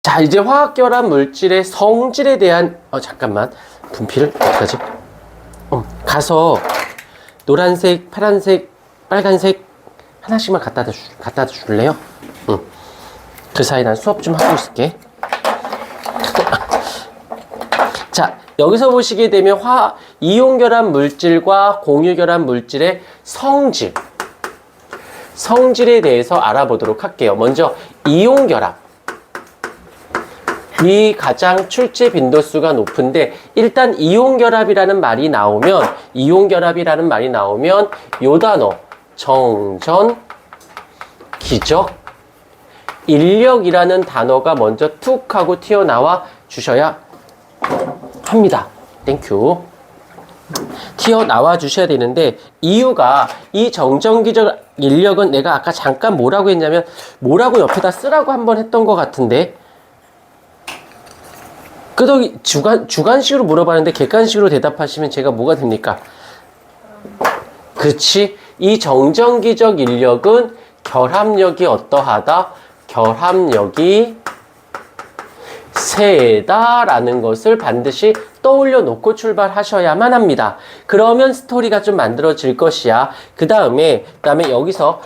자, 이제 화학결합 물질의 성질에 대한 잠깐만, 분필을 어떡하지? 가서 노란색, 파란색, 빨간색 하나씩만 갖다 줄래요? 응. 그 사이 난 수업 좀 하고 있을게. 자, 여기서 보시게 되면 이온결합 물질과 공유결합 물질의 성질에 대해서 알아보도록 할게요. 먼저 이온결합. 이 가장 출제 빈도수가 높은데, 일단 이온결합이라는 말이 나오면 요 단어 정전, 기적, 인력이라는 단어가 먼저 툭 하고 튀어나와 주셔야 합니다. 땡큐. 튀어나와 주셔야 되는데, 이유가 이 정전기적 인력은 내가 아까 잠깐 뭐라고 했냐면 뭐라고 옆에다 쓰라고 한번 했던 것 같은데, 끄덕이 주관식으로 물어봤는데 객관식으로 대답하시면 제가 뭐가 됩니까? 그렇지. 이 정전기적 인력은 결합력이 어떠하다? 결합력이 세다라는 것을 반드시 떠올려 놓고 출발하셔야만 합니다. 그러면 스토리가 좀 만들어질 것이야. 그 다음에 여기서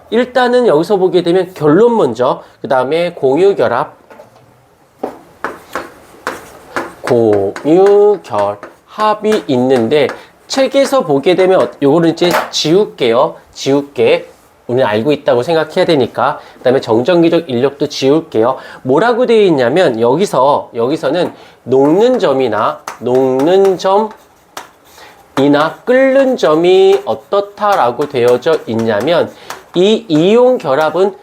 일단은 여기서 보게 되면 결론 먼저, 그 다음에 공유결합, 공유결합이 있는데, 책에서 보게 되면 요거는 이제 지울게요. 우리는 알고 있다고 생각해야 되니까. 그 다음에 정전기적 인력도 지울게요. 뭐라고 되어 있냐면 여기서는 녹는 점이나 끓는 점이 어떻다라고 되어져 있냐면, 이 이온 결합은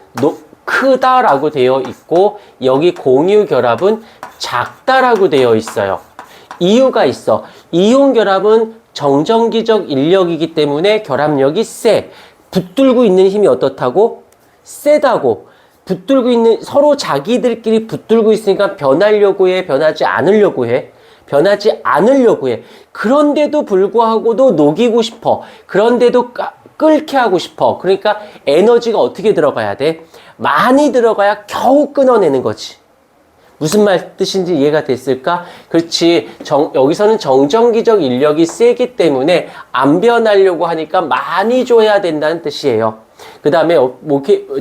크다라고 되어 있고, 여기 공유 결합은 작다라고 되어 있어요. 이유가 있어. 이온 결합은 정전기적 인력이기 때문에 결합력이 세. 붙들고 있는 힘이 어떻다고? 세다고. 붙들고 있는, 서로 자기들끼리 붙들고 있으니까 변하려고 해, 변하지 않으려고 해. 그런데도 불구하고도 녹이고 싶어. 그런데도 끓게 하고 싶어. 그러니까 에너지가 어떻게 들어가야 돼? 많이 들어가야 겨우 끊어내는 거지. 무슨 말 뜻인지 이해가 됐을까? 그렇지. 여기서는 정전기적 인력이 세기 때문에 안 변하려고 하니까 많이 줘야 된다는 뜻이에요. 그 다음에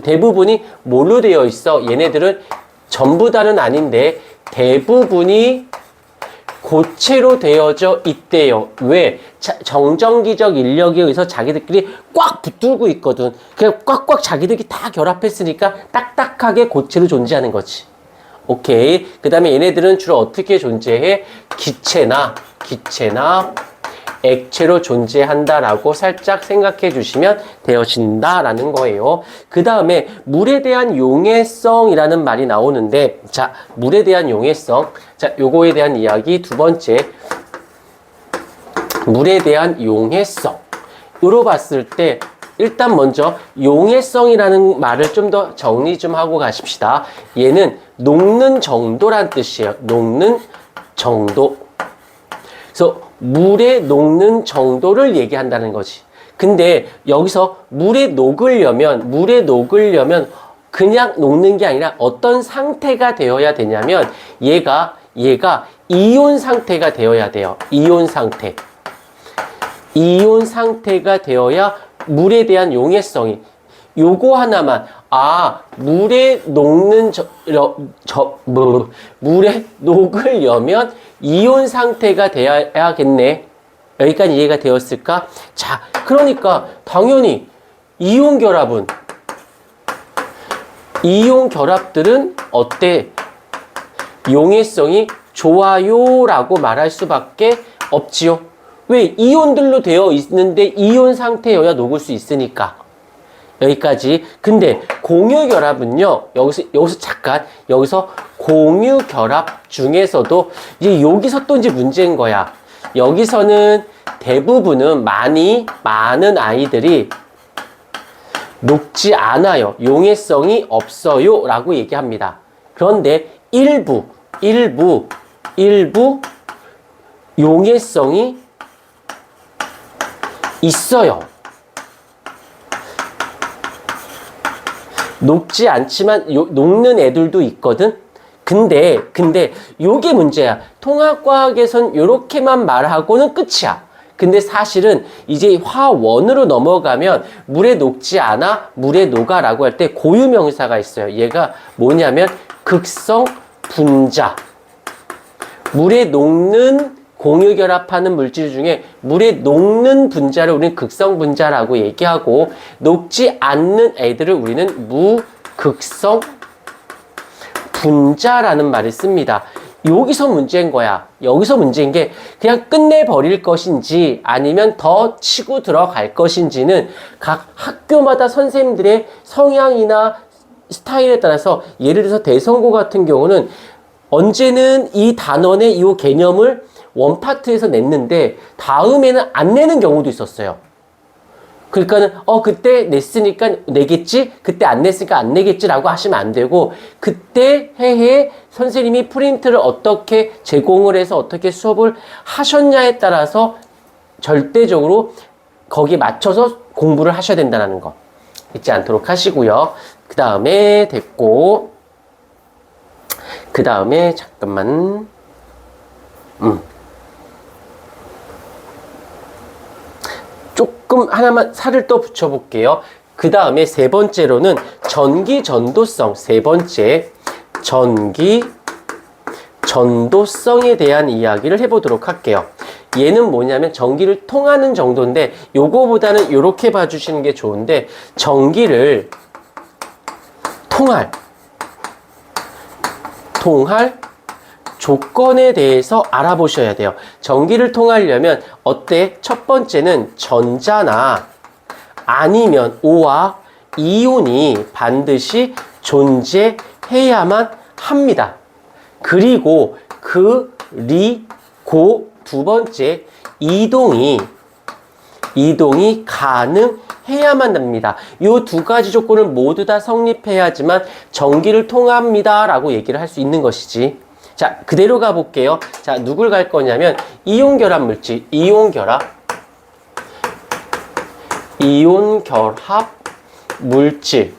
대부분이 뭘로 되어 있어? 얘네들은 전부 다는 아닌데 대부분이 고체로 되어져 있대요. 왜? 정전기적 인력에 의해서 자기들끼리 꽉 붙들고 있거든. 그냥 꽉꽉 자기들끼리 다 결합했으니까 딱딱하게 고체로 존재하는 거지. 오케이. 그 다음에 얘네들은 주로 어떻게 존재해? 기체나 액체로 존재한다라고 살짝 생각해 주시면 되어진다라는 거예요. 그 다음에 물에 대한 용해성이라는 말이 나오는데, 자, 물에 대한 용해성. 자, 요거에 대한 이야기 두 번째. 물에 대한 용해성으로 봤을 때, 일단 먼저 용해성이라는 말을 좀 더 정리 좀 하고 가십시다. 얘는 녹는 정도란 뜻이에요. 녹는 정도. 그래서 물에 녹는 정도를 얘기한다는 거지. 근데 여기서 물에 녹으려면 그냥 녹는 게 아니라 어떤 상태가 되어야 되냐면, 얘가 이온 상태가 되어야 돼요. 이온 상태가 되어야 물에 대한 용해성이, 요거 하나만, 물에 녹으려면 이온 상태가 되어야겠네. 여기까지 이해가 되었을까? 자, 그러니까 당연히 이온 결합들은 어때? 용해성이 좋아요 라고 말할 수밖에 없지요. 왜? 이온들로 되어 있는데 이온 상태여야 녹을 수 있으니까. 여기까지. 근데 공유결합은요, 여기서 공유결합 중에서도 이제 여기서 또 이제 문제인 거야. 여기서는 대부분은 많은 아이들이 녹지 않아요. 용해성이 없어요 라고 얘기합니다. 그런데 일부 용해성이 있어요. 녹지 않지만 녹는 애들도 있거든. 근데 요게 문제야. 통합과학에선 요렇게만 말하고는 끝이야. 근데 사실은 이제 화원으로 넘어가면 물에 녹지 않아, 물에 녹아라고 할 때 고유명사가 있어요. 얘가 뭐냐면 극성 분자. 물에 녹는 공유결합하는 물질 중에 물에 녹는 분자를 우리는 극성 분자라고 얘기하고, 녹지 않는 애들을 우리는 무극성 분자라는 말을 씁니다. 여기서 문제인 거야. 여기서 문제인 게 그냥 끝내버릴 것인지 아니면 더 치고 들어갈 것인지는 각 학교마다 선생님들의 성향이나 스타일에 따라서, 예를 들어서 대성고 같은 경우는 언제는 이 단원의 이 개념을 원파트에서 냈는데 다음에는 안 내는 경우도 있었어요. 그러니까는 그때 냈으니까 내겠지, 그때 안 냈으니까 안 내겠지라고 하시면 안 되고, 그때 해에 선생님이 프린트를 어떻게 제공을 해서 어떻게 수업을 하셨냐에 따라서 절대적으로 거기에 맞춰서 공부를 하셔야 된다는 거 잊지 않도록 하시고요. 그 다음에 됐고, 그 다음에 잠깐만 조금 하나만 살을 또 붙여볼게요. 그 다음에 세 번째로는 전기 전도성, 세 번째 전기 전도성에 대한 이야기를 해보도록 할게요. 얘는 뭐냐면 전기를 통하는 정도인데, 요거보다는 요렇게 봐주시는 게 좋은데, 전기를 통할 조건에 대해서 알아보셔야 돼요. 전기를 통하려면 어때? 첫 번째는 전자나 아니면 O와 이온이 반드시 존재해야만 합니다. 그리고 두 번째, 이동이 가능해야만 합니다. 이 두 가지 조건을 모두 다 성립해야지만 전기를 통합니다 라고 얘기를 할 수 있는 것이지. 자, 그대로 가볼게요. 자, 누굴 갈 거냐면 이온결합 물질, 이온결합 물질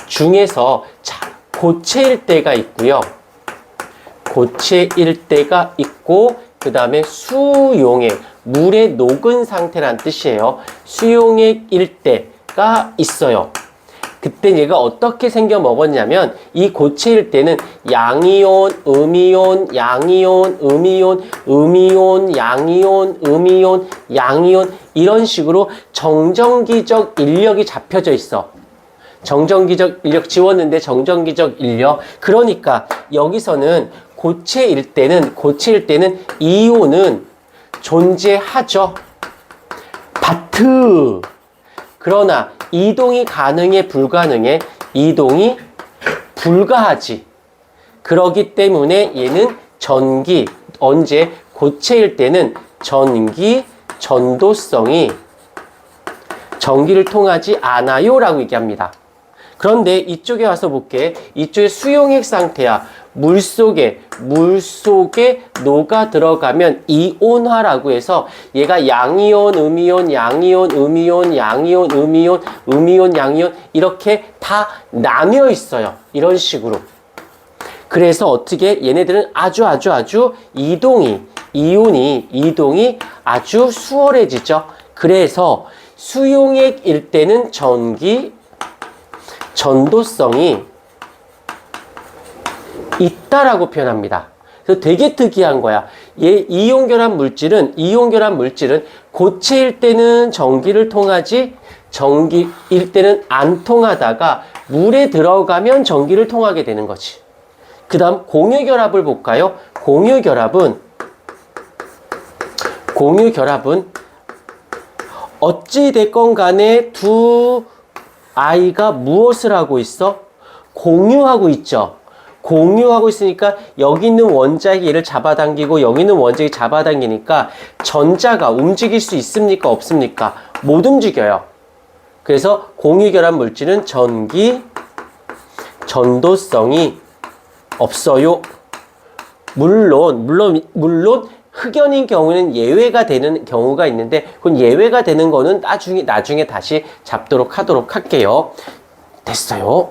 중에서, 자, 고체일 때가 있고요. 고체일 때가 있고, 그 다음에 수용액, 물에 녹은 상태란 뜻이에요. 수용액일 때가 있어요. 그때 얘가 어떻게 생겨 먹었냐면, 이 고체일 때는 양이온, 음이온, 양이온, 음이온, 음이온, 양이온, 음이온, 양이온, 이런 식으로 정전기적 인력이 잡혀져 있어. 정전기적 인력 지웠는데 정전기적 인력. 그러니까 여기서는 고체일 때는 이온은 존재하죠. 바트. 그러나 이동이 가능해, 불가능해? 이동이 불가하지. 그러기 때문에 얘는 전기, 언제? 고체일 때는 전기 전도성이 전기를 통하지 않아요 라고 얘기합니다. 그런데 이쪽에 와서 볼게. 이쪽에 수용액 상태야. 물속에 녹아 들어가면 이온화라고 해서 얘가 양이온, 음이온, 양이온, 음이온, 양이온, 음이온, 음이온, 양이온 이렇게 다 나뉘어 있어요. 이런 식으로. 그래서 어떻게 얘네들은 아주 이동이 아주 수월해지죠. 그래서 수용액일 때는 전기 전도성이 있다라고 표현합니다. 그래서 되게 특이한 거야. 이온결합 물질은 고체일 때는 전기를 통하지, 전기일 때는 안 통하다가 물에 들어가면 전기를 통하게 되는 거지. 그 다음 공유결합을 볼까요? 공유결합은 어찌 됐건 간에 두 아이가 무엇을 하고 있어? 공유하고 있죠. 공유하고 있으니까 여기 있는 원자핵이 얘를 잡아당기고 여기 있는 원자핵이 잡아당기니까 전자가 움직일 수 있습니까? 없습니까? 못 움직여요. 그래서 공유결합 물질은 전기 전도성이 없어요. 물론 흑연인 경우는 예외가 되는 경우가 있는데, 그건 예외가 되는 거는 나중에 다시 잡도록 하도록 할게요. 됐어요.